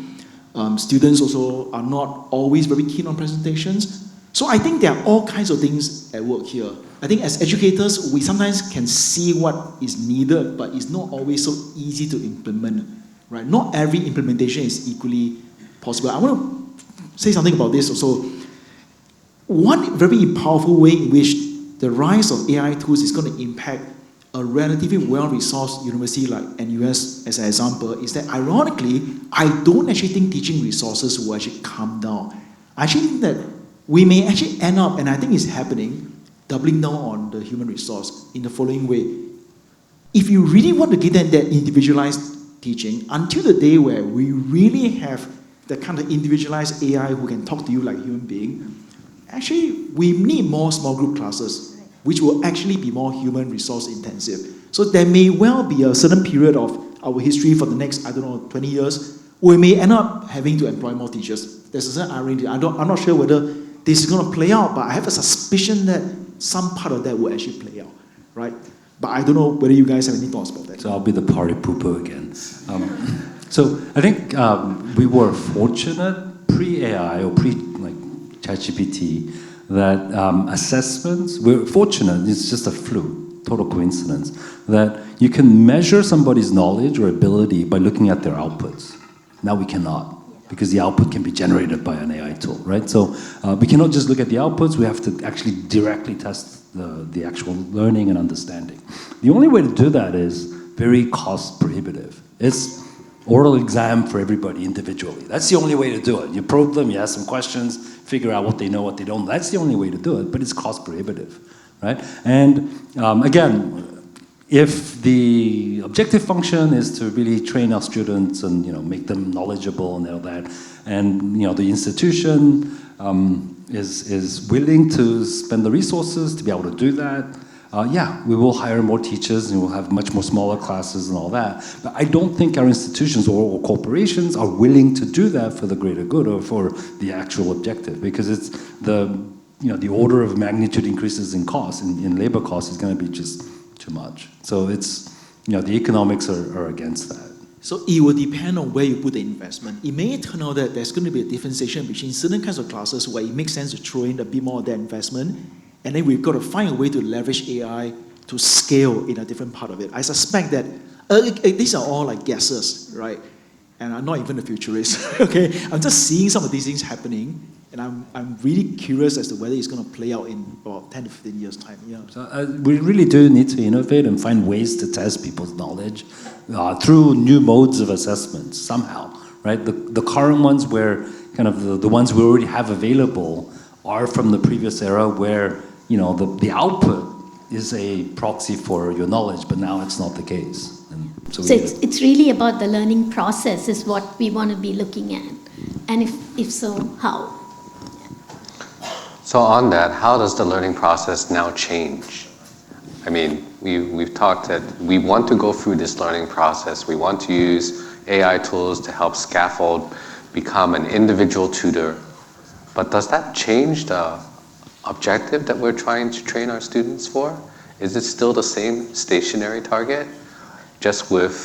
Students also are not always very keen on presentations. So I think there are all kinds of things at work here. I think as educators, we sometimes can see what is needed, but it's not always so easy to implement, right? Not every implementation is equally possible. I want to say something about this also. One very powerful way in which the rise of AI tools is going to impact a relatively well-resourced university like NUS as an example is that ironically, I don't actually think teaching resources will actually come down. I actually think that we may actually end up, and I think it's happening, doubling down on the human resource in the following way. If you really want to give them that individualized teaching, until the day where we really have the kind of individualized AI who can talk to you like a human being, actually, we need more small group classes, which will actually be more human resource intensive. So there may well be a certain period of our history for the next, 20 years, we may end up having to employ more teachers. There's a certain irony. I'm not sure whether this is going to play out, but I have a suspicion that some part of that will actually play out, right? But I don't know whether you guys have any thoughts about that. So I'll be the party pooper again. So I think we were fortunate pre-AI or Chat GPT that assessments, we're fortunate, it's just a fluke, total coincidence, that you can measure somebody's knowledge or ability by looking at their outputs. Now we cannot, because the output can be generated by an AI tool, right? So we cannot just look at the outputs, we have to actually directly test the actual learning and understanding. The only way to do that is very cost prohibitive. It's oral exam for everybody individually. That's the only way to do it. You probe them, you ask some questions, figure out what they know, what they don't. That's the only way to do it, but it's cost prohibitive, right? And again, if the objective function is to really train our students and make them knowledgeable and all that, and the institution is willing to spend the resources to be able to do that, yeah, we will hire more teachers and we'll have much more smaller classes and all that. But I don't think our institutions or corporations are willing to do that for the greater good or for the actual objective, because it's the order of magnitude increases in cost, in labor costs is going to be just too much. So it's, the economics are against that. So it will depend on where you put the investment. It may turn out that there's going to be a differentiation between certain kinds of classes where it makes sense to throw in a bit more of that investment, and then we've got to find a way to leverage AI to scale in a different part of it. I suspect that these are all like guesses, right? And I'm not even a futurist, okay? I'm just seeing some of these things happening, and I'm really curious as to whether it's going to play out in about 10 to 15 years' time. Yeah. So we really do need to innovate and find ways to test people's knowledge through new modes of assessment somehow, right? The current ones where kind of the ones we already have available are from the previous era where, the output is a proxy for your knowledge, but now it's not the case. And so it's really about the learning process is what we want to be looking at. And if so, how? So on that, how does the learning process now change? I mean, we've talked that we want to go through this learning process. We want to use AI tools to help scaffold, become an individual tutor. But does that change the objective that we're trying to train our students for? Is it still the same stationary target, just with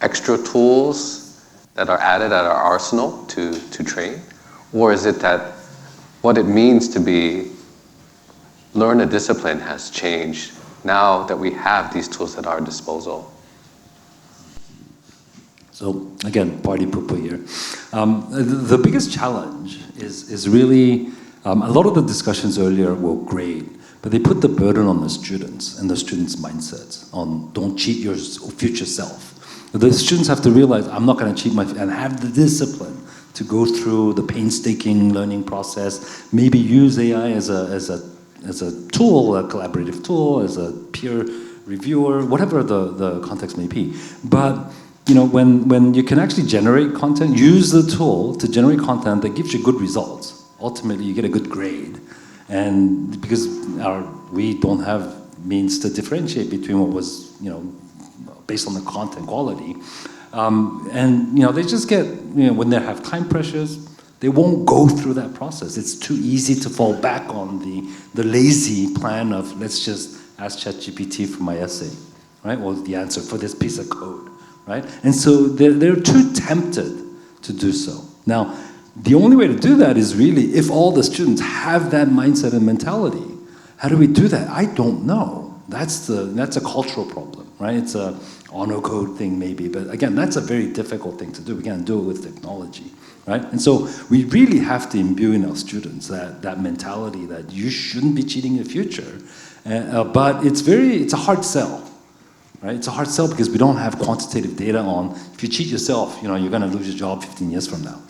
extra tools that are added at our arsenal to train? Or is it that what it means to be learn a discipline has changed now that we have these tools at our disposal? So again, party pooper here. The biggest challenge is really, a lot of the discussions earlier were great, but they put the burden on the students and the students' mindsets on don't cheat your future self. The students have to realize I'm not going to cheat and have the discipline to go through the painstaking learning process, maybe use AI as a tool, a collaborative tool, as a peer reviewer, whatever the context may be. But you know, when you can actually generate content, use the tool to generate content that gives you good results. Ultimately, you get a good grade. And because we don't have means to differentiate between what was, you know, based on the content quality. And, you know, they just get, you know, when they have time pressures, they won't go through that process. It's too easy to fall back on the lazy plan of let's just ask Chat GPT for my essay, right? Or the answer for this piece of code, right? And so they're too tempted to do so. Now, the only way to do that is really if all the students have that mindset and mentality. How do we do that? I don't know. That's a cultural problem, right? It's a honor code thing maybe, but again, that's a very difficult thing to do. We can't do it with technology, right? And so we really have to imbue in our students that mentality that you shouldn't be cheating your future. But it's a hard sell, right? It's a hard sell because we don't have quantitative data on if you cheat yourself, you know, you're going to lose your job 15 years from now.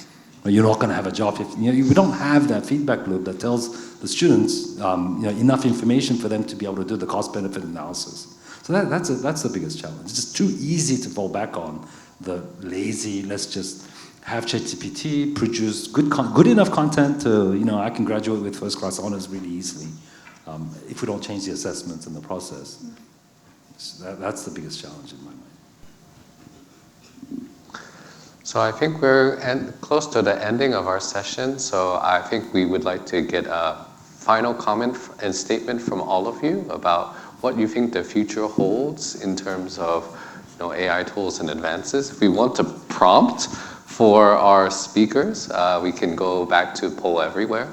Or you're not going to have a job 15 years. We don't have that feedback loop that tells the students you know, enough information for them to be able to do the cost-benefit analysis. So that's the biggest challenge. It's just too easy to fall back on the lazy, let's just have ChatGPT produce good enough content to, you know, I can graduate with first-class honors really easily if we don't change the assessments in the process. So that's the biggest challenge in my mind. So I think we're close to the ending of our session, so I think we would like to get a final comment and statement from all of you about what you think the future holds in terms of, you know, AI tools and advances. If we want to prompt for our speakers, we can go back to Poll Everywhere.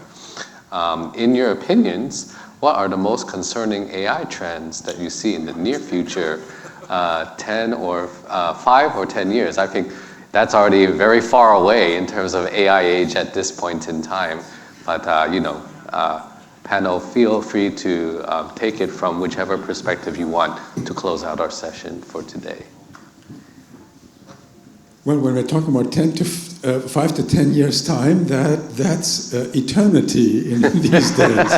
In your opinions, what are the most concerning AI trends that you see in the near future, 10 or 5 or 10 years? I think that's already very far away in terms of AI age at this point in time. But, you know, panel, feel free to take it from whichever perspective you want to close out our session for today. Well, when we're talking about 5 to 10 years time, that's eternity in these days.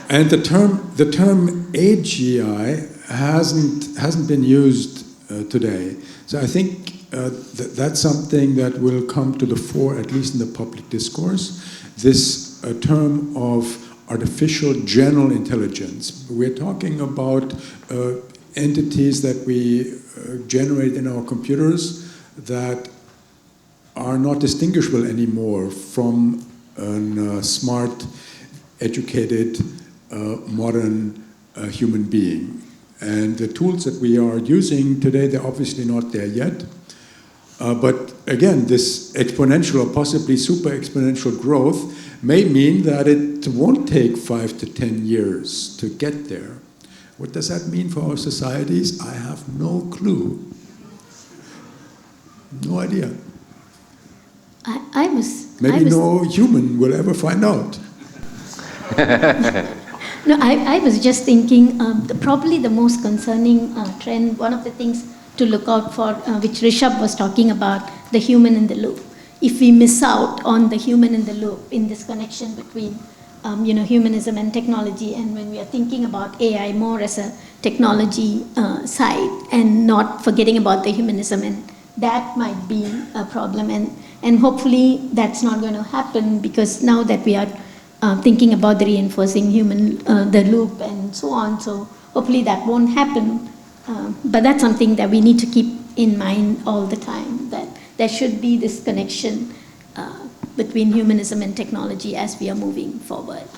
And the term AGI hasn't been used today. So I think that's something that will come to the fore, at least in the public discourse. This term of artificial general intelligence. We're talking about entities that we generate in our computers that are not distinguishable anymore from a smart, educated, modern human being. And the tools that we are using today, they're obviously not there yet. But again, this exponential or possibly super exponential growth may mean that it won't take 5 to 10 years to get there. What does that mean for our societies? I have no clue. No idea. Maybe no human will ever find out. No, I was just thinking probably the most concerning trend, one of the things to look out for, which Rishabh was talking about, the human in the loop. If we miss out on the human in the loop in this connection between you know, humanism and technology, and when we are thinking about AI more as a technology side and not forgetting about the humanism, and that might be a problem. And hopefully that's not going to happen, because now that we are thinking about the reinforcing human, the loop and so on, so hopefully that won't happen. But that's something that we need to keep in mind all the time, that there should be this connection between humanism and technology as we are moving forward.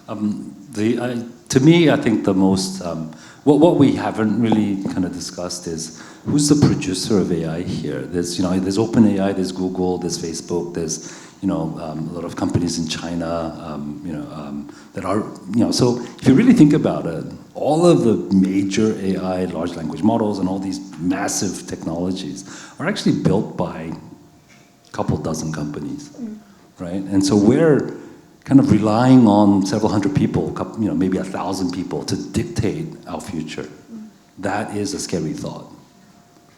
To me, I think the most, what we haven't really kind of discussed is who's the producer of AI here. There's, you know, there's OpenAI, there's Google, there's Facebook, there's, a lot of companies in China, that are, so if you really think about it, all of the major AI, large language models, and all these massive technologies are actually built by a couple dozen companies, right? And so we're kind of relying on several hundred people, maybe 1,000 people to dictate our future. That is a scary thought,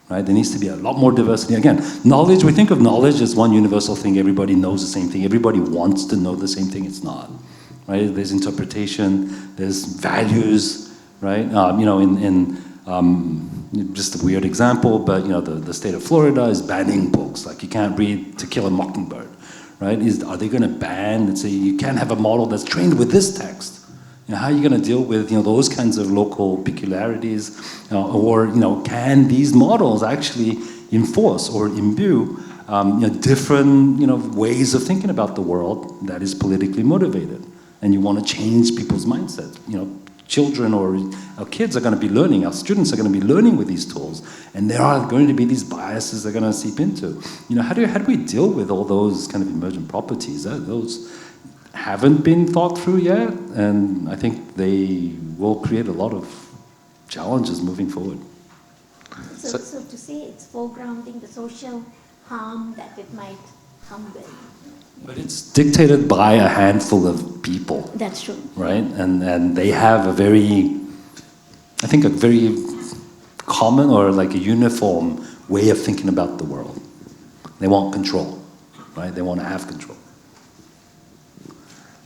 right? There needs to be a lot more diversity. Again, knowledge, we think of knowledge as one universal thing. Everybody knows the same thing. Everybody wants to know the same thing. It's not, right? There's interpretation, there's values, right? Just a weird example, but the state of Florida is banning books. Like, you can't read To Kill a Mockingbird, right? Are they going to ban and say you can't have a model that's trained with this text? How are you going to deal with those kinds of local peculiarities, or can these models actually enforce or imbue different ways of thinking about the world that is politically motivated, and you want to change people's mindset? Children or our kids are going to be learning, our students are going to be learning with these tools, and there are going to be these biases they're going to seep into. How do we deal with all those kind of emergent properties? Those haven't been thought through yet, and I think they will create a lot of challenges moving forward. So to say it's foregrounding the social harm that it might come with. But it's dictated by a handful of people. That's true. Right? And they have a very common or like a uniform way of thinking about the world. They want control, right? They want to have control.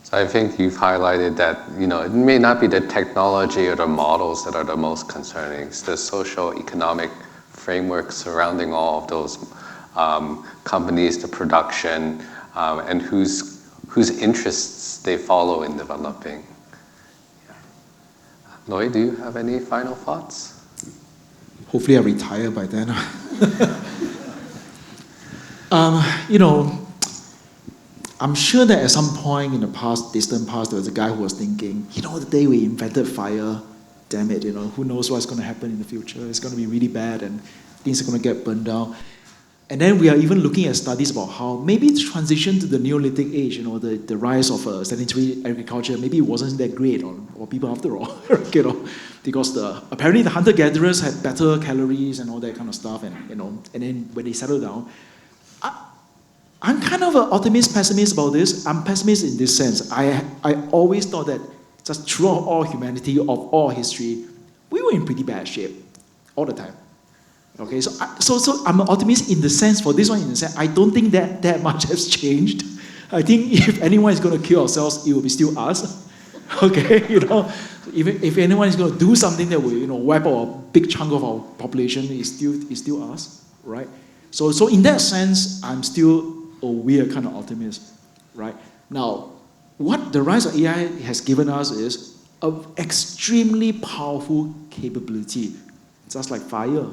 So I think you've highlighted that, it may not be the technology or the models that are the most concerning. It's the socio-economic framework surrounding all of those companies, the production, and whose interests they follow in developing. Yeah. Lloyd, do you have any final thoughts? Hopefully I retire by then. I'm sure that at some point in the distant past, there was a guy who was thinking, the day we invented fire, damn it, who knows what's going to happen in the future? It's going to be really bad and things are going to get burned down. And then we are even looking at studies about how maybe the transition to the Neolithic age, the rise of sedentary agriculture, maybe it wasn't that great or people after all, because apparently the hunter-gatherers had better calories and all that kind of stuff, and then when they settled down, I'm kind of an optimist, pessimist about this. I'm pessimist in this sense. I always thought that just throughout all humanity, of all history, we were in pretty bad shape all the time. Okay, so I'm an optimist in the sense, for this one, in the sense, I don't think that much has changed. I think if anyone is going to kill ourselves, it will be still us. Okay, if anyone is going to do something that will, wipe out a big chunk of our population, it's still us, right? So in that sense, I'm still a weird kind of optimist, right? Now, what the rise of AI has given us is an extremely powerful capability, just like fire.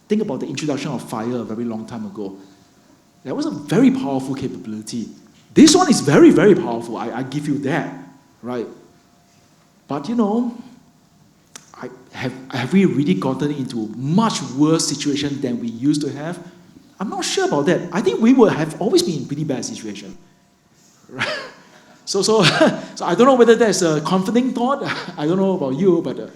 Think about the introduction of fire a very long time ago. That was a very powerful capability. This one is very, very powerful. I give you that, right? But have we really gotten into a much worse situation than we used to have? I'm not sure about that. I think we would have always been in a pretty bad situation. Right? So I don't know whether that's a comforting thought. I don't know about you, but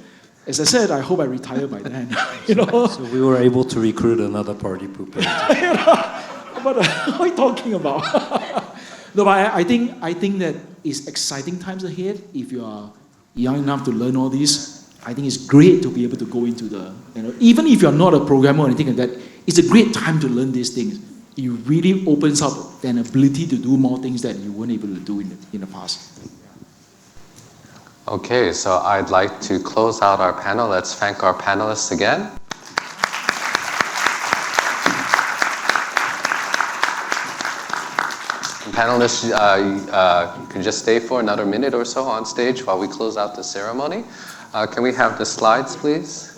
as I said, I hope I retire by then. So we were able to recruit another party pooper. But what are you talking about? No, but I think that it's exciting times ahead. If you are young enough to learn all this, I think it's great to be able to go into even if you're not a programmer or anything like that, it's a great time to learn these things. It really opens up an ability to do more things that you weren't able to do in the past. Okay, so I'd like to close out our panel. Let's thank our panelists again. Panelists, you can just stay for another minute or so on stage while we close out the ceremony. Can we have the slides, please?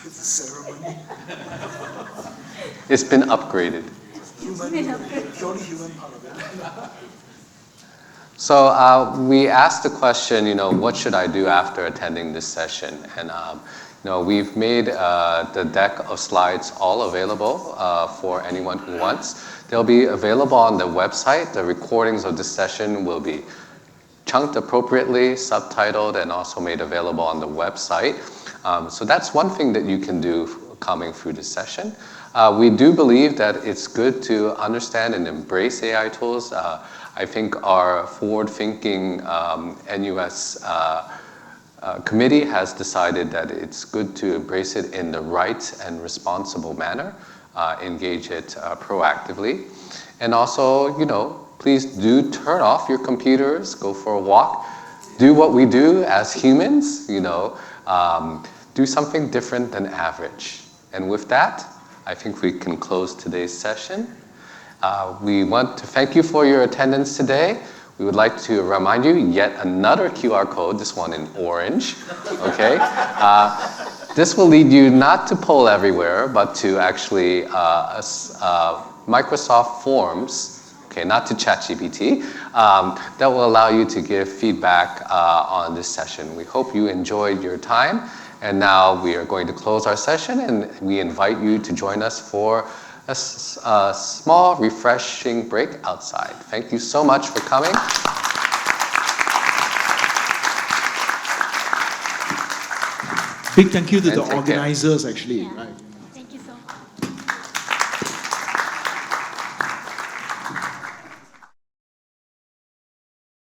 Ceremony. It's been upgraded. The only human part of it. So we asked the question, what should I do after attending this session? And We've made the deck of slides all available for anyone who wants. They'll be available on the website. The recordings of this session will be chunked appropriately, subtitled, and also made available on the website. So that's one thing that you can do coming through this session. We do believe that it's good to understand and embrace AI tools. I think our forward-thinking NUS committee has decided that it's good to embrace it in the right and responsible manner, engage it proactively. And also, please do turn off your computers, go for a walk, do what we do as humans, do something different than average. And with that, I think we can close today's session. We want to thank you for your attendance today. We would like to remind you yet another QR code, this one in orange, okay? This will lead you not to Poll Everywhere, but to actually Microsoft Forms, okay, not to Chat GPT, that will allow you to give feedback on this session. We hope you enjoyed your time, and now we are going to close our session, and we invite you to join us for a small, refreshing break outside. Thank you so much for coming. Big thank you to And the take care. organizers, actually. Yeah. Right.